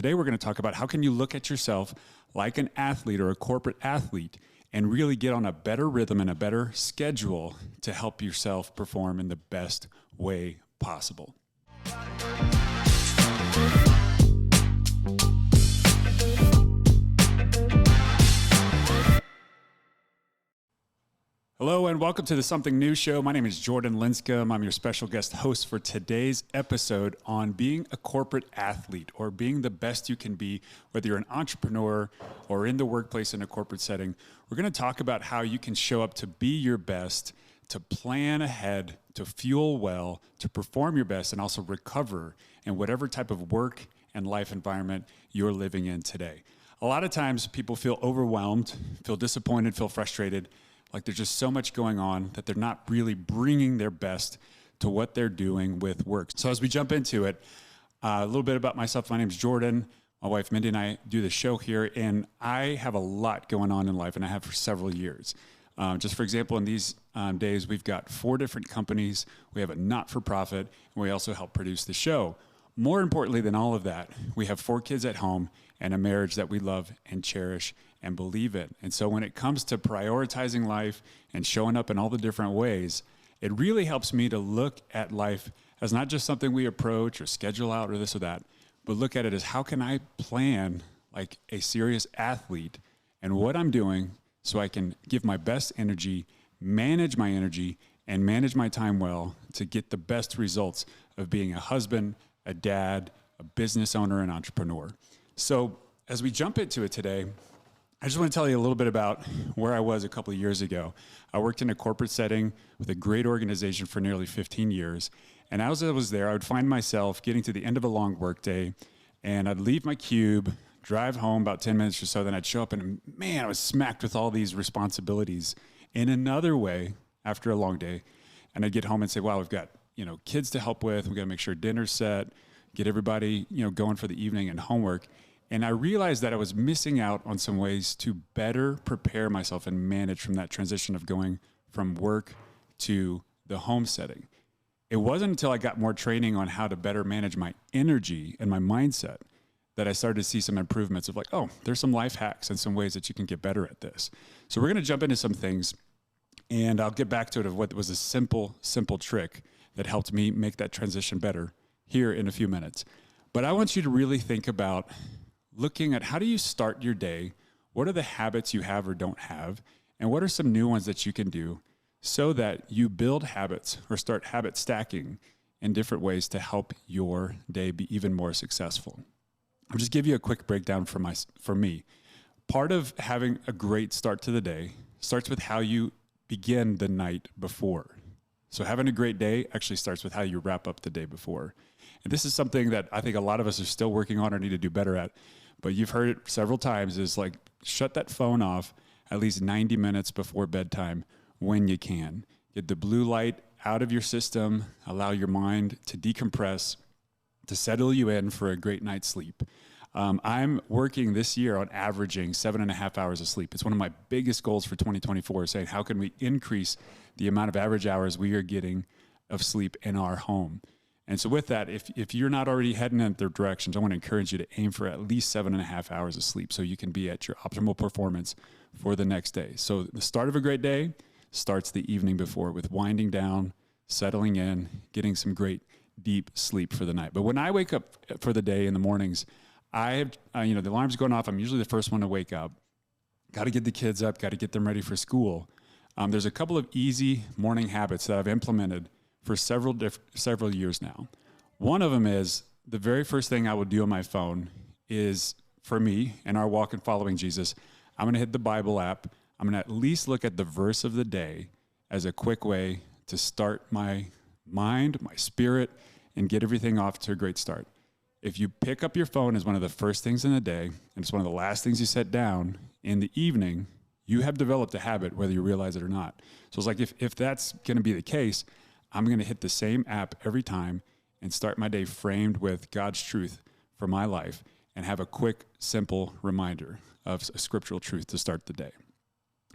Today, we're going to talk about how can you look at yourself like an athlete or a corporate athlete and really get on a better rhythm and a better schedule to help yourself perform in the best way possible. Hello and welcome to the Something New Show. My name is Jordan Linscombe. I'm your special guest host for today's episode on being a corporate athlete or being the best you can be, whether you're an entrepreneur or in the workplace in a corporate setting. We're going to talk about how you can show up to be your best, to plan ahead, to fuel well, to perform your best, and also recover in whatever type of work and life environment you're living in today. A lot of times people feel overwhelmed, feel disappointed, feel frustrated, like there's just so much going on that they're not really bringing their best to what they're doing with work. So as we jump into it, a little bit about myself. My name is Jordan. My wife Mindy and I do the show here, and I have a lot going on in life, and I have for several years. Just for example, in these days, we've got 4 different companies. We have a not-for-profit, and we also help produce the show. More importantly than all of that, we have 4 kids at home and a marriage that we love and cherish and believe in. And so when it comes to prioritizing life and showing up in all the different ways, it really helps me to look at life as not just something we approach or schedule out or this or that, but look at it as how can I plan like a serious athlete and what I'm doing so I can give my best energy, manage my energy, and manage my time well to get the best results of being a husband, a dad, a business owner, and entrepreneur. So as we jump into it today, I just want to tell you a little bit about where I was a couple of years ago. I worked in a corporate setting with a great organization for nearly 15 years. And as I was there, I would find myself getting to the end of a long workday, and I'd leave my cube, drive home about 10 minutes or so, then I'd show up and man, I was smacked with all these responsibilities in another way after a long day. And I'd get home and say, wow, we've got, kids to help with. We've got to make sure dinner's set, get everybody, going for the evening and homework. And I realized that I was missing out on some ways to better prepare myself and manage from that transition of going from work to the home setting. It wasn't until I got more training on how to better manage my energy and my mindset that I started to see some improvements of like, oh, there's some life hacks and some ways that you can get better at this. So we're going to jump into some things, and I'll get back to it of what was a simple trick that helped me make that transition better here in a few minutes. But I want you to really think about looking at how do you start your day, what are the habits you have or don't have, and what are some new ones that you can do so that you build habits or start habit stacking in different ways to help your day be even more successful. I'll just give you a quick breakdown for me. Part of having a great start to the day starts with how you begin the night before. So having a great day actually starts with how you wrap up the day before. And this is something that I think a lot of us are still working on or need to do better at. But you've heard it several times, is like shut that phone off at least 90 minutes before bedtime when you can. Get the blue light out of your system, allow your mind to decompress, to settle you in for a great night's sleep. I'm working this year on averaging 7.5 hours of sleep. It's one of my biggest goals for 2024, saying how can we increase the amount of average hours we are getting of sleep in our home. And so with that, if you're not already heading in their directions, I want to encourage you to aim for at least 7.5 hours of sleep so you can be at your optimal performance for the next day. So the start of a great day starts the evening before with winding down, settling in, getting some great deep sleep for the night. But when I wake up for the day in the mornings, I have, the alarm's going off. I'm usually the first one to wake up. Got to get the kids up, got to get them ready for school. There's a couple of easy morning habits that I've implemented for several years now. One of them is the very first thing I would do on my phone is, for me and our walk in following Jesus, I'm going to hit the Bible app. I'm going to at least look at the verse of the day as a quick way to start my mind, my spirit, and get everything off to a great start. If you pick up your phone as one of the first things in the day, and it's one of the last things you set down in the evening, you have developed a habit whether you realize it or not. So it's like if that's going to be the case, I'm going to hit the same app every time and start my day framed with God's truth for my life and have a quick, simple reminder of a scriptural truth to start the day.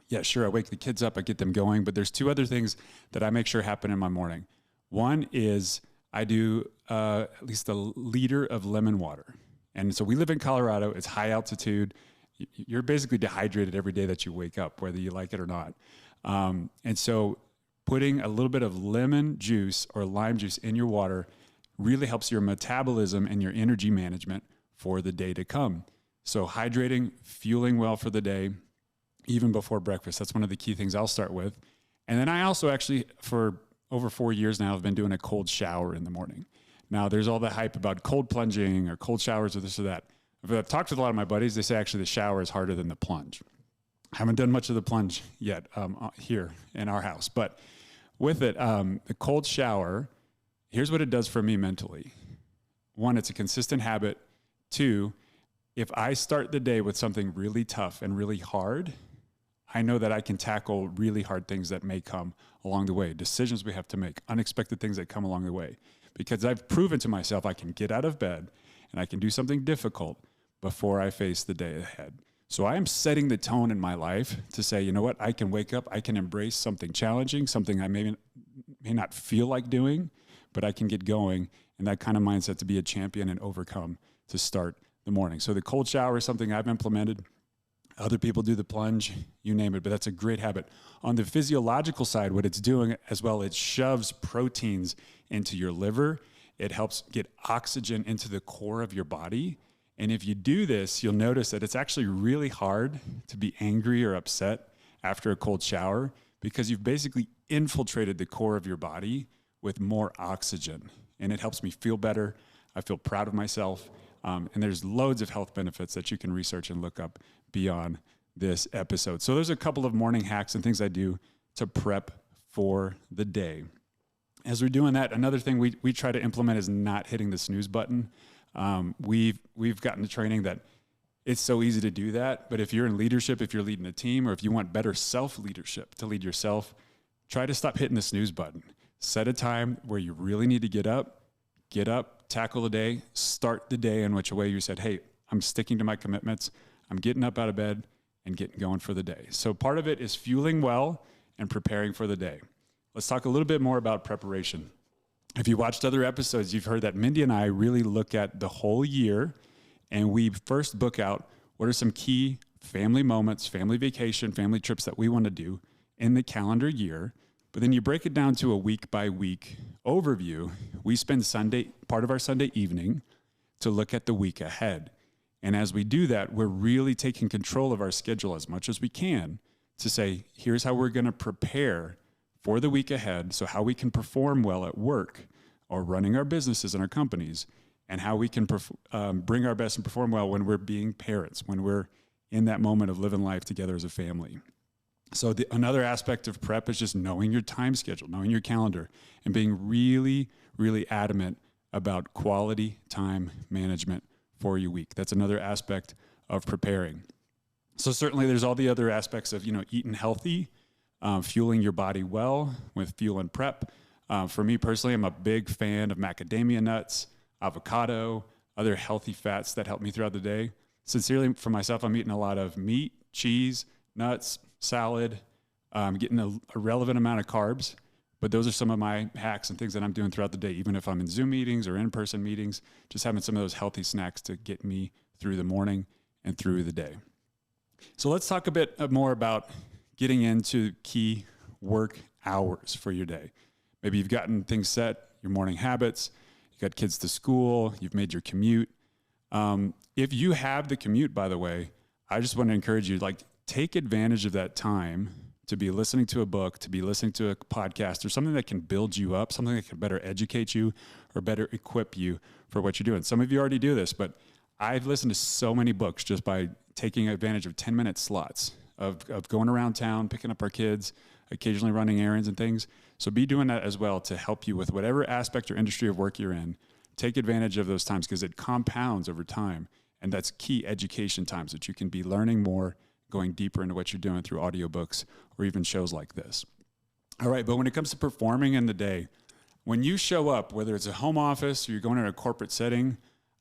Yeah, sure, I wake the kids up, I get them going, but there's 2 other things that I make sure happen in my morning. One is I do at least a liter of lemon water. And so we live in Colorado. It's high altitude. You're basically dehydrated every day that you wake up, whether you like it or not. And so putting a little bit of lemon juice or lime juice in your water really helps your metabolism and your energy management for the day to come. So hydrating, fueling well for the day, even before breakfast. That's one of the key things I'll start with. And then I also actually, for over 4 years now, have been doing a cold shower in the morning. Now, there's all the hype about cold plunging or cold showers or this or that. I've talked with a lot of my buddies. They say actually the shower is harder than the plunge. I haven't done much of the plunge yet here in our house. But with it, the cold shower, here's what it does for me mentally. 1, it's a consistent habit. 2, if I start the day with something really tough and really hard, I know that I can tackle really hard things that may come along the way, decisions we have to make, unexpected things that come along the way. Because I've proven to myself I can get out of bed and I can do something difficult before I face the day ahead. So I am setting the tone in my life to say, you know what, I can wake up, I can embrace something challenging, something I may not feel like doing, but I can get going, and that kind of mindset to be a champion and overcome to start the morning. So the cold shower is something I've implemented. Other people do the plunge, you name it, but that's a great habit. On the physiological side, what it's doing as well, it shoves proteins into your liver. It helps get oxygen into the core of your body. And if you do this, you'll notice that it's actually really hard to be angry or upset after a cold shower because you've basically infiltrated the core of your body with more oxygen. And it helps me feel better. I feel proud of myself. And there's loads of health benefits that you can research and look up beyond this episode. So there's a couple of morning hacks and things I do to prep for the day. As we're doing that, another thing we try to implement is not hitting the snooze button. We've gotten the training that it's so easy to do that. But if you're in leadership, if you're leading a team, or if you want better self-leadership to lead yourself, try to stop hitting the snooze button. Set a time where you really need to get up, tackle the day, start the day in which a way you said, hey, I'm sticking to my commitments. I'm getting up out of bed and getting going for the day. So part of it is fueling well and preparing for the day. Let's talk a little bit more about preparation. If you watched other episodes, you've heard that Mindy and I really look at the whole year, and we first book out what are some key family moments, family vacation, family trips that we want to do in the calendar year. But then you break it down to a week by week overview. We spend part of our Sunday evening to look at the week ahead. And as we do that, we're really taking control of our schedule as much as we can to say, here's how we're going to prepare for the week ahead. So how we can perform well at work or running our businesses and our companies, and how we can bring our best and perform well when we're being parents, when we're in that moment of living life together as a family. So another aspect of prep is just knowing your time schedule, knowing your calendar, and being really, really adamant about quality time management for your week. That's another aspect of preparing. So certainly there's all the other aspects of, eating healthy, fueling your body well with fuel and prep. For me personally, I'm a big fan of macadamia nuts, avocado, other healthy fats that help me throughout the day. Sincerely, for myself, I'm eating a lot of meat, cheese, nuts, salad, getting a relevant amount of carbs. But those are some of my hacks and things that I'm doing throughout the day, even if I'm in Zoom meetings or in-person meetings, just having some of those healthy snacks to get me through the morning and through the day. So let's talk a bit more about getting into key work hours for your day. Maybe you've gotten things set, your morning habits, you got kids to school, you've made your commute. If you have the commute, by the way, I just want to encourage you, take advantage of that time to be listening to a book, to be listening to a podcast, or something that can build you up, something that can better educate you or better equip you for what you're doing. Some of you already do this, but I've listened to so many books just by taking advantage of 10-minute slots of going around town, picking up our kids, occasionally running errands and things. So be doing that as well to help you with whatever aspect or industry of work you're in. Take advantage of those times because it compounds over time. And that's key education times that you can be learning more, going deeper into what you're doing through audiobooks or even shows like this. All right, but when it comes to performing in the day, when you show up, whether it's a home office or you're going in a corporate setting,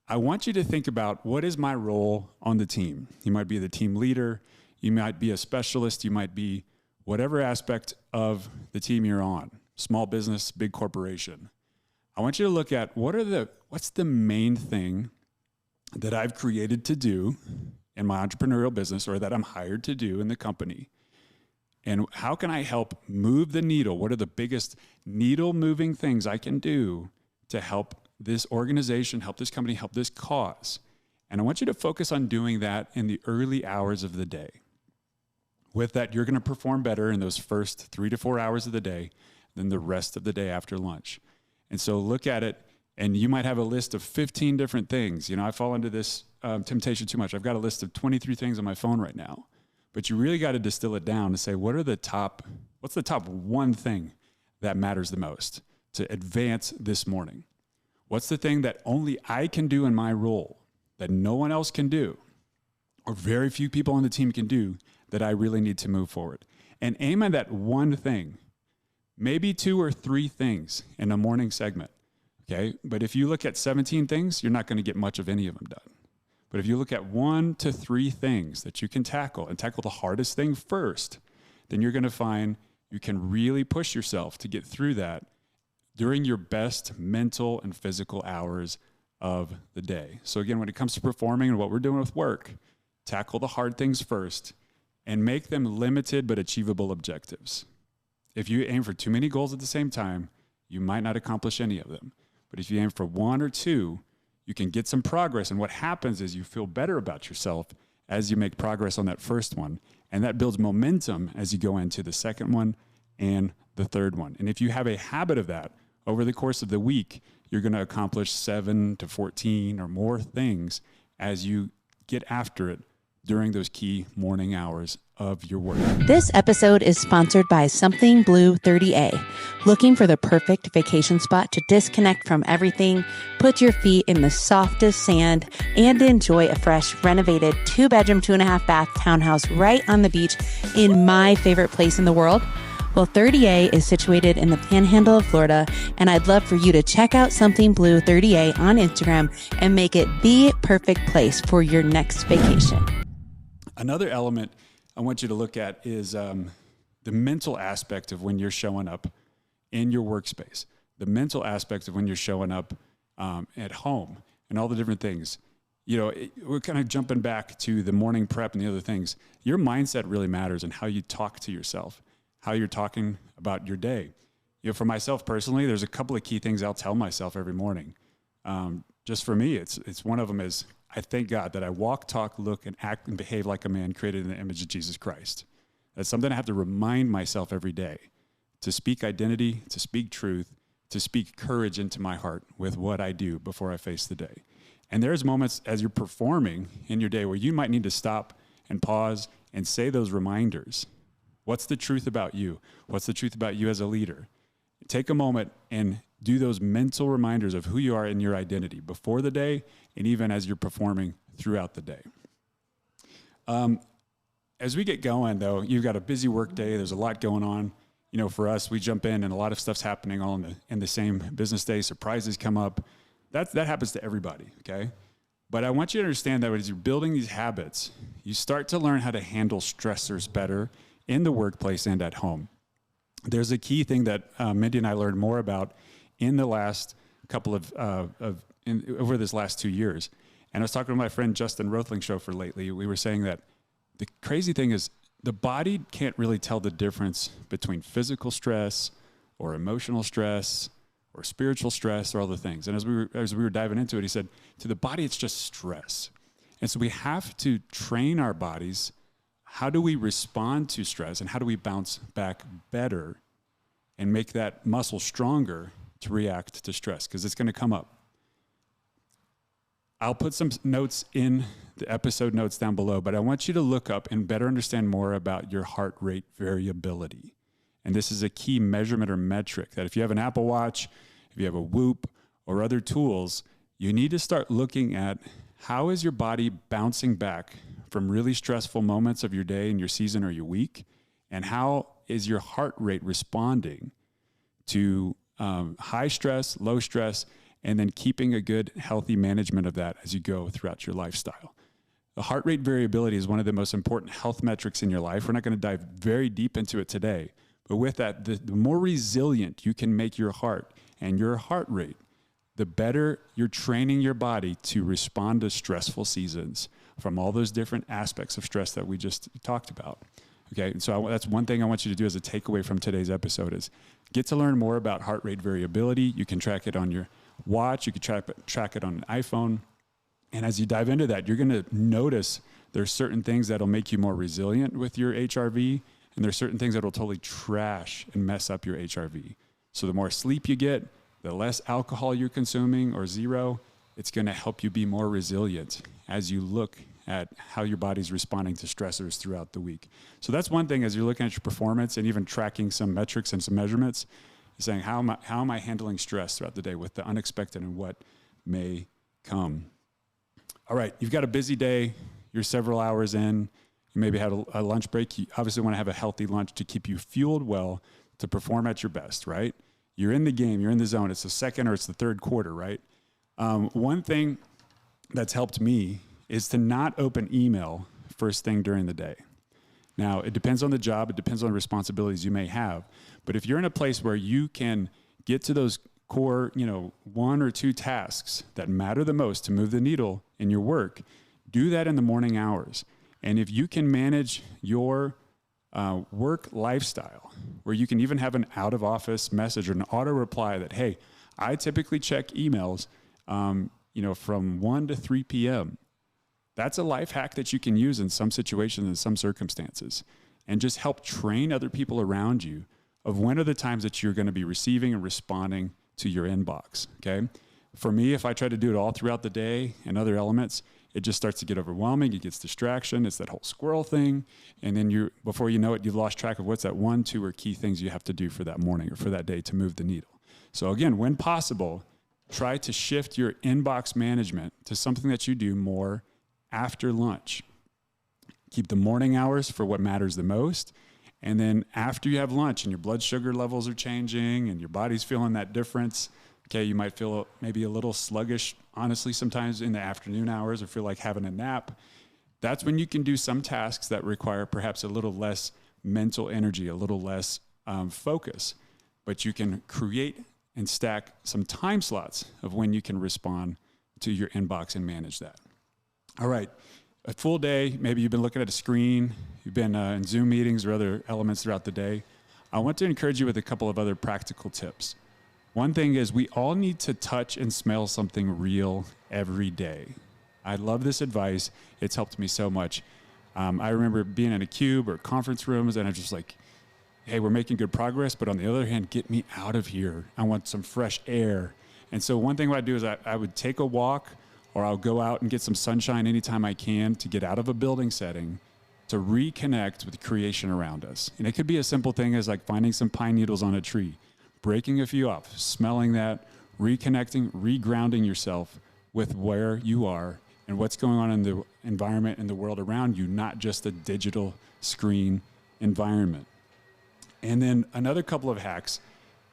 I want you to think about, what is my role on the team? You might be the team leader, you might be a specialist, you might be whatever aspect of the team you're on, small business, big corporation. I want you to look at what's the main thing that I've created to do in my entrepreneurial business or that I'm hired to do in the company? And how can I help move the needle? What are the biggest needle moving things I can do to help this organization, help this company, help this cause? And I want you to focus on doing that in the early hours of the day. With that, you're going to perform better in those first 3 to 4 hours of the day than the rest of the day after lunch. And so look at it, and you might have a list of 15 different things. I fall into this temptation too much. I've got a list of 23 things on my phone right now. But you really got to distill it down to say, what's the top one thing that matters the most to advance this morning? What's the thing that only I can do in my role that no one else can do, or very few people on the team can do, that I really need to move forward? And aim at that one thing, maybe 2 or 3 things in a morning segment, okay? But if you look at 17 things, you're not going to get much of any of them done. But if you look at 1 to 3 things that you can tackle and tackle the hardest thing first, then you're going to find you can really push yourself to get through that during your best mental and physical hours of the day. So again, when it comes to performing and what we're doing with work, tackle the hard things first and make them limited but achievable objectives. If you aim for too many goals at the same time, you might not accomplish any of them. But if you aim for 1 or 2, you can get some progress. And what happens is you feel better about yourself as you make progress on that first one. And that builds momentum as you go into the second one and the third one. And if you have a habit of that over the course of the week, you're going to accomplish 7 to 14 or more things as you get after it during those key morning hours of your work. This episode is sponsored by Something Blue 30A. Looking for the perfect vacation spot to disconnect from everything, put your feet in the softest sand, and enjoy a fresh, renovated 2-bedroom, 2.5-bath townhouse right on the beach in my favorite place in the world? Well, 30A is situated in the Panhandle of Florida, and I'd love for you to check out Something Blue 30A on Instagram and make it the perfect place for your next vacation. Another element I want you to look at is the mental aspect of when you're showing up in your workspace, the mental aspect of when you're showing up at home, and all the different things. We're kind of jumping back to the morning prep and the other things. Your mindset really matters and how you talk to yourself, how you're talking about your day. For myself personally, there's a couple of key things I'll tell myself every morning. Just for me, it's one of them is, I thank God that I walk, talk, look, and act and behave like a man created in the image of Jesus Christ. That's something I have to remind myself every day, to speak identity, to speak truth, to speak courage into my heart with what I do before I face the day. And there's moments as you're performing in your day where you might need to stop and pause and say those reminders. What's the truth about you? What's the truth about you as a leader? Take a moment and do those mental reminders of who you are in your identity before the day and even as you're performing throughout the day. As we get going, though, you've got a busy work day. There's a lot going on. For us, we jump in and a lot of stuff's happening all in the same business day. Surprises come up. That happens to everybody, okay? But I want you to understand that as you're building these habits, you start to learn how to handle stressors better in the workplace and at home. There's a key thing that Mindy and I learned more about in the last couple over this last 2 years. And I was talking to my friend Justin Rothling lately. We were saying that the crazy thing is the body can't really tell the difference between physical stress or emotional stress or spiritual stress or other things. And as we were diving into it, he said, to the body, it's just stress. And so we have to train our bodies. How do we respond to stress and how do we bounce back better and make that muscle stronger to react to stress? Because it's going to come up. I'll put some notes in the episode notes down below, but I want you to look up and better understand more about your heart rate variability. And this is a key measurement or metric that if you have an Apple Watch, if you have a Whoop or other tools, you need to start looking at how is your body bouncing back from really stressful moments of your day and your season or your week, and how is your heart rate responding to high stress, low stress, and then keeping a good, healthy management of that as you go throughout your lifestyle. The heart rate variability is one of the most important health metrics in your life. We're not going to dive very deep into it today, but with that, the more resilient you can make your heart and your heart rate, the better you're training your body to respond to stressful seasons from all those different aspects of stress that we just talked about. Okay, and so that's one thing I want you to do as a takeaway from today's episode is get to learn more about heart rate variability. You can track it on your watch. You can track it on an iPhone. And as you dive into that, you're going to notice there's certain things that'll make you more resilient with your HRV, and there's certain things that will totally trash and mess up your HRV. So the more sleep you get, the less alcohol you're consuming or zero, it's going to help you be more resilient as you look at how your body's responding to stressors throughout the week. So that's one thing as you're looking at your performance and even tracking some metrics and some measurements, saying how am I handling stress throughout the day with the unexpected and what may come. All right, you've got a busy day. You're several hours in. You maybe had a lunch break. You obviously want to have a healthy lunch to keep you fueled well to perform at your best, right? You're in the game. You're in the zone. It's the second or it's the third quarter, right? One thing that's helped me is to not open email first thing during the day. Now, it depends on the job. It depends on the responsibilities you may have. But if you're in a place where you can get to those core, one or two tasks that matter the most to move the needle in your work, do that in the morning hours. And if you can manage your work lifestyle, where you can even have an out of office message or an auto reply that, hey, I typically check emails, from 1 to 3 p.m. That's a life hack that you can use in some situations, in some circumstances, and just help train other people around you of when are the times that you're going to be receiving and responding to your inbox, okay? For me, if I try to do it all throughout the day and other elements, it just starts to get overwhelming. It gets distraction. It's that whole squirrel thing. And then before you know it, you've lost track of what's that 1, 2, or key things you have to do for that morning or for that day to move the needle. So again, when possible, try to shift your inbox management to something that you do more after lunch. Keep the morning hours for what matters the most. And then after you have lunch and your blood sugar levels are changing and your body's feeling that difference, okay, you might feel maybe a little sluggish, honestly, sometimes in the afternoon hours or feel like having a nap. That's when you can do some tasks that require perhaps a little less mental energy, a little less focus. But you can create and stack some time slots of when you can respond to your inbox and manage that. All right, a full day, maybe you've been looking at a screen, you've been in Zoom meetings or other elements throughout the day. I want to encourage you with a couple of other practical tips. One thing is we all need to touch and smell something real every day. I love this advice. It's helped me so much. I remember being in a cube or conference rooms and I'm just like, hey, we're making good progress, but on the other hand, get me out of here. I want some fresh air. And so one thing what I do is I would take a walk or I'll go out and get some sunshine anytime I can to get out of a building setting to reconnect with creation around us. And it could be a simple thing as like finding some pine needles on a tree, breaking a few off, smelling that, reconnecting, regrounding yourself with where you are and what's going on in the environment and the world around you, not just a digital screen environment. And then another couple of hacks,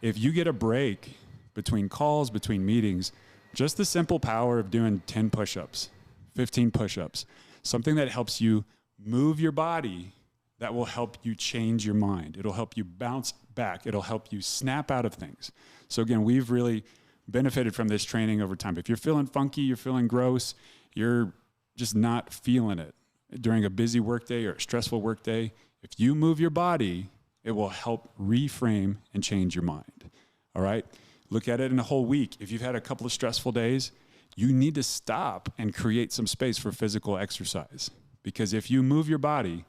if you get a break between calls, between meetings, just the simple power of doing 10 push-ups, 15 push-ups, something that helps you move your body, that will help you change your mind. It'll help you bounce back. It'll help you snap out of things. So again, we've really benefited from this training over time. If you're feeling funky, you're feeling gross, you're just not feeling it during a busy workday or a stressful workday, if you move your body, it will help reframe and change your mind. All right? Look at it in a whole week. If you've had a couple of stressful days, you need to stop and create some space for physical exercise. Because if you move your body,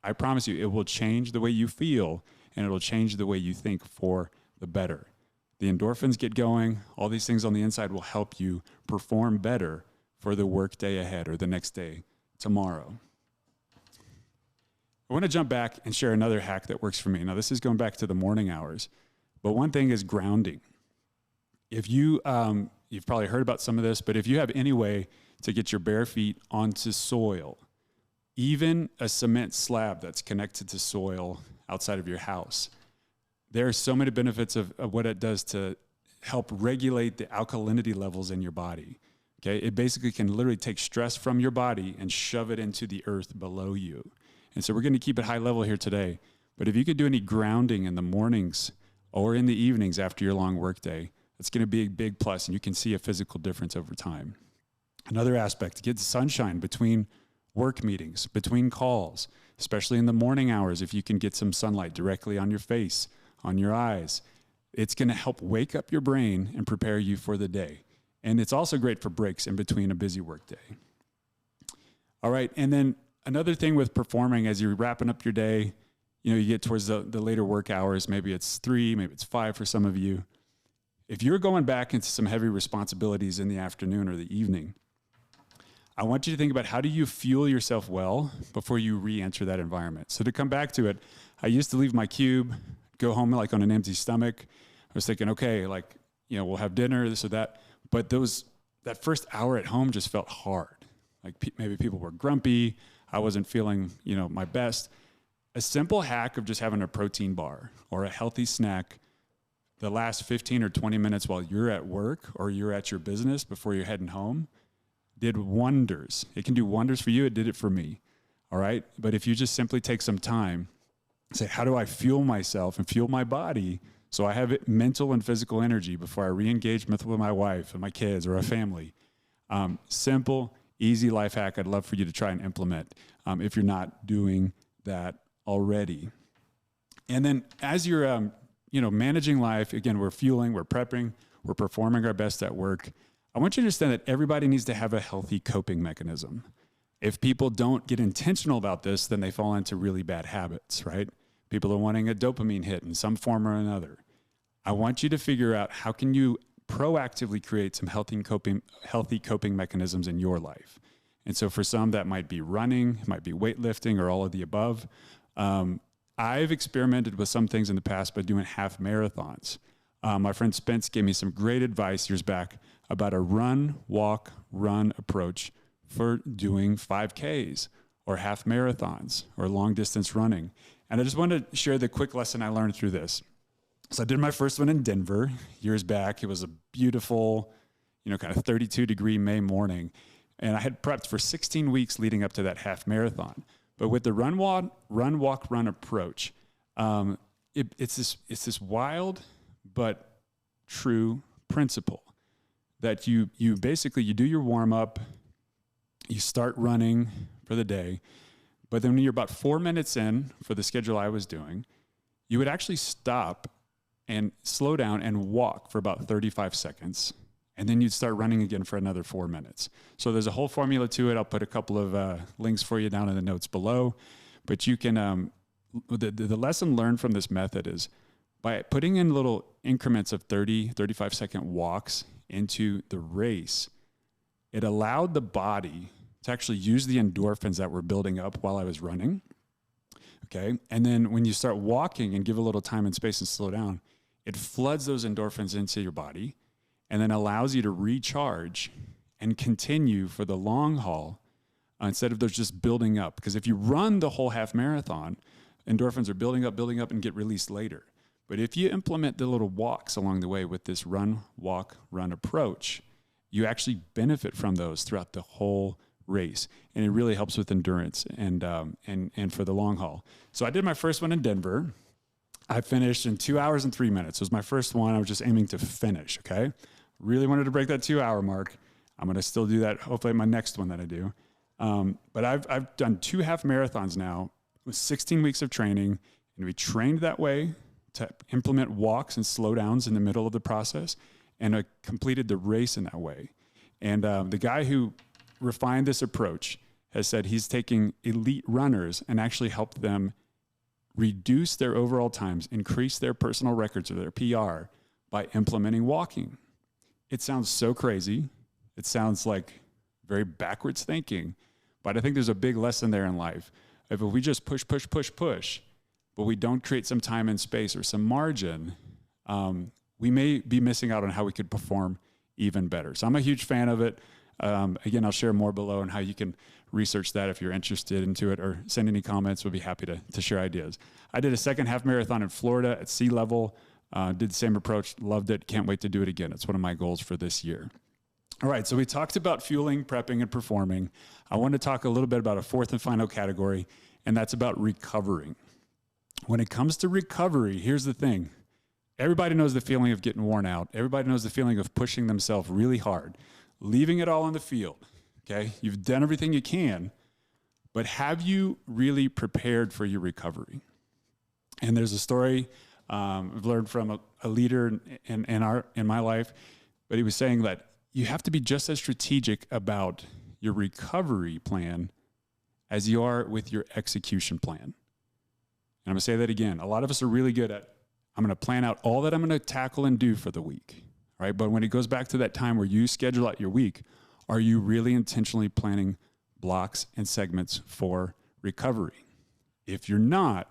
I promise you, it will change the way you feel and it'll change the way you think for the better. The endorphins get going. All these things on the inside will help you perform better for the work day ahead or the next day tomorrow. I want to jump back and share another hack that works for me. Now, this is going back to the morning hours, but one thing is grounding. If you, you've probably heard about some of this, but if you have any way to get your bare feet onto soil, even a cement slab that's connected to soil outside of your house, there are so many benefits of what it does to help regulate the alkalinity levels in your body. Okay, it basically can literally take stress from your body and shove it into the earth below you. And so we're going to keep it high level here today. But if you could do any grounding in the mornings or in the evenings after your long workday, It's going to be a big plus, and you can see a physical difference over time. Another aspect, get sunshine between work meetings, between calls, especially in the morning hours. If you can get some sunlight directly on your face, on your eyes, it's going to help wake up your brain and prepare you for the day. And it's also great for breaks in between a busy work day. All right. And then another thing with performing, as you're wrapping up your day, you get towards the later work hours, maybe it's 3, maybe it's 5 for some of you. If you're going back into some heavy responsibilities in the afternoon or the evening, I want you to think about, how do you fuel yourself well before you re-enter that environment? So to come back to it, I used to leave my cube, go home like on an empty stomach. I was thinking, okay, we'll have dinner, this or that. But that first hour at home just felt hard. Like maybe people were grumpy. I wasn't feeling, my best. A simple hack of just having a protein bar or a healthy snack the last 15 or 20 minutes while you're at work or you're at your business before you're heading home did wonders. It can do wonders for you. It did it for me. All right. But if you just simply take some time, say, how do I fuel myself and fuel my body so I have mental and physical energy before I re-engage with my wife and my kids or a family? Simple, easy life hack I'd love for you to try and implement if you're not doing that already. And then as you're, managing life, again, we're fueling, we're prepping, we're performing our best at work. I want you to understand that everybody needs to have a healthy coping mechanism. If people don't get intentional about this, then they fall into really bad habits, right? People are wanting a dopamine hit in some form or another. I want you to figure out, how can you proactively create some healthy coping mechanisms in your life? And so for some, that might be running, it might be weightlifting, or all of the above. I've experimented with some things in the past by doing half marathons. My friend Spence gave me some great advice years back about a run, walk, run approach for doing 5Ks or half marathons or long distance running. And I just wanted to share the quick lesson I learned through this. So I did my first one in Denver years back. It was a beautiful, kind of 32-degree May morning. And I had prepped for 16 weeks leading up to that half marathon. But with the run, walk, run approach, it's this wild but true principle that you basically do your warm up, you start running for the day, but then when you're about 4 minutes in for the schedule I was doing, you would actually stop and slow down and walk for about 35 seconds. And then you'd start running again for another 4 minutes. So there's a whole formula to it. I'll put a couple of links for you down in the notes below. But you can, the lesson learned from this method is by putting in little increments of 30, 35-second walks into the race, it allowed the body to actually use the endorphins that were building up while I was running. Okay. And then when you start walking and give a little time and space and slow down, it floods those endorphins into your body and then allows you to recharge and continue for the long haul instead of those just building up. Because if you run the whole half marathon, endorphins are building up and get released later. But if you implement the little walks along the way with this run, walk, run approach, you actually benefit from those throughout the whole race. And it really helps with endurance and for the long haul. So I did my first one in Denver. I finished in 2 hours and 3 minutes. It was my first one. I was just aiming to finish, okay? Really wanted to break that 2 hour mark. I'm going to still do that, hopefully my next one that I do. But I've done 2 half marathons now with 16 weeks of training, and we trained that way to implement walks and slowdowns in the middle of the process, and I completed the race in that way. And the guy who refined this approach has said he's taking elite runners and actually helped them reduce their overall times, increase their personal records or their PR by implementing walking. It sounds so crazy. It sounds like very backwards thinking, but I think there's a big lesson there in life. If we just push, but we don't create some time and space or some margin, we may be missing out on how we could perform even better. So I'm a huge fan of it. Again, I'll share more below on how you can research that if you're interested into it, or send any comments. We'll be happy to share ideas. I did a second half marathon in Florida at sea level, did the same approach, loved it, can't wait to do it again. It's one of my goals for this year. All right, so we talked about fueling, prepping, and performing. I want to talk a little bit about a fourth and final category, and that's about recovering. When it comes to recovery, here's the thing. Everybody knows the feeling of getting worn out. Everybody knows the feeling of pushing themselves really hard, leaving it all on the field. Okay. You've done everything you can, but have you really prepared for your recovery? And there's a story I've learned from a leader in my life, but he was saying that you have to be just as strategic about your recovery plan as you are with your execution plan. And I'm going to say that again. A lot of us are really good at, I'm going to plan out all that I'm going to tackle and do for the week, right? But when it goes back to that time where you schedule out your week, are you really intentionally planning blocks and segments for recovery? If you're not,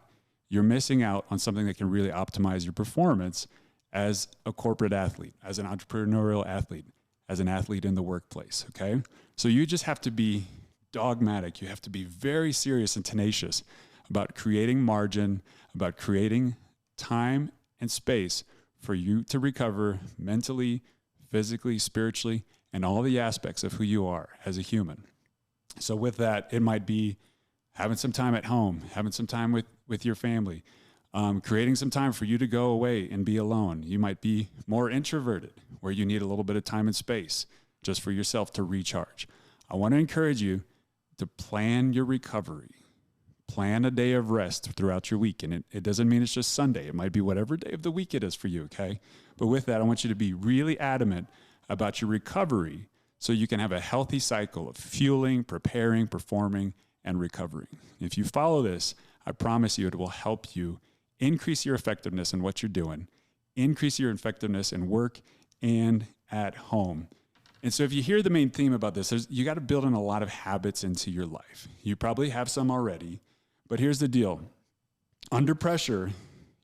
you're missing out on something that can really optimize your performance as a corporate athlete, as an entrepreneurial athlete, as an athlete in the workplace, okay? So you just have to be dogmatic. You have to be very serious and tenacious about creating margin, about creating time and space for you to recover mentally, physically, spiritually, and all the aspects of who you are as a human. So with that, it might be having some time at home, having some time with your family, creating some time for you to go away and be alone. You might be more introverted, where you need a little bit of time and space just for yourself to recharge. I want to encourage you to plan your recovery. Plan a day of rest throughout your week. And it doesn't mean it's just Sunday. It might be whatever day of the week it is for you, okay? But with that, I want you to be really adamant about your recovery so you can have a healthy cycle of fueling, preparing, performing, and recovering. If you follow this, I promise you it will help you increase your effectiveness in what you're doing, increase your effectiveness in work and at home. And so if you hear the main theme about this, you got to build in a lot of habits into your life. You probably have some already, but here's the deal. Under pressure,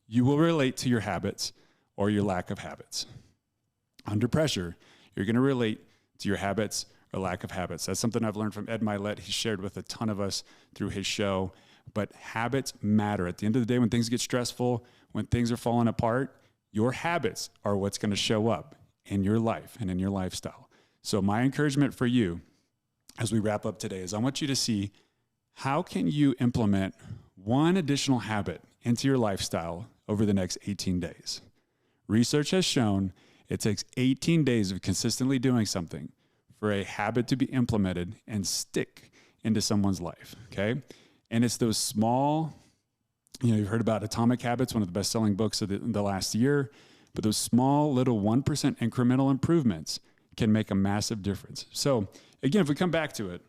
you will relate to your habits or your lack of habits. Under pressure, you're going to relate to your habits or lack of habits. That's something I've learned from Ed Milet. He shared with a ton of us through his show. But habits matter. At the end of the day, when things get stressful, when things are falling apart, your habits are what's going to show up in your life and in your lifestyle. So my encouragement for you as we wrap up today is I want you to see how can you implement one additional habit into your lifestyle over the next 18 days. Research has shown it takes 18 days of consistently doing something for a habit to be implemented and stick into someone's life, okay? And it's those small, you've heard about Atomic Habits, one of the best-selling books of the last year, but those small little 1% incremental improvements can make a massive difference. So again, if we come back to it,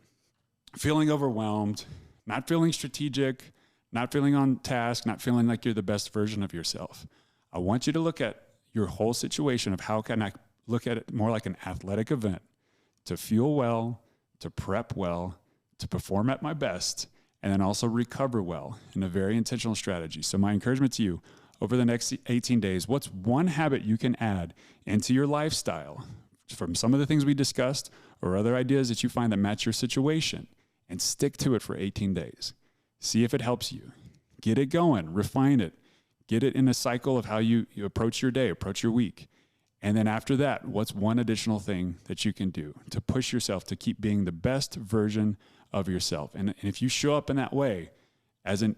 feeling overwhelmed, not feeling strategic, not feeling on task, not feeling like you're the best version of yourself, I want you to look at your whole situation of how can I look at it more like an athletic event to fuel well, to prep well, to perform at my best, and then also recover well in a very intentional strategy. So my encouragement to you, over the next 18 days, what's one habit you can add into your lifestyle from some of the things we discussed or other ideas that you find that match your situation, and stick to it for 18 days. See if it helps you. Get it going, refine it, get it in a cycle of how you approach your day, approach your week. And then after that, what's one additional thing that you can do to push yourself to keep being the best version of yourself? And if you show up in that way as an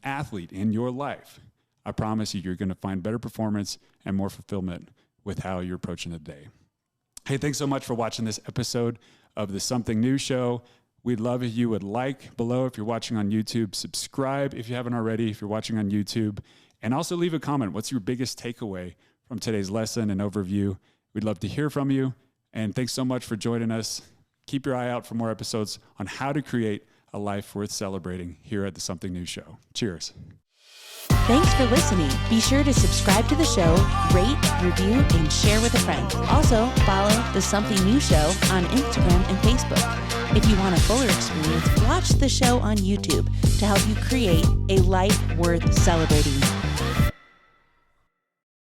athlete in your life, I promise you, you're going to find better performance and more fulfillment with how you're approaching the day. Hey, thanks so much for watching this episode of the Something New Show. We'd love if you would like below if you're watching on YouTube, subscribe if you haven't already, if you're watching on YouTube, and also leave a comment. What's your biggest takeaway from today's lesson and overview? We'd love to hear from you. And thanks so much for joining us. Keep your eye out for more episodes on how to create a life worth celebrating here at the Something New Show. Cheers. Thanks for listening. Be sure to subscribe to the show, rate, review, and share with a friend. Also, follow The Something New Show on Instagram and Facebook. If you want a fuller experience, watch the show on YouTube to help you create a life worth celebrating.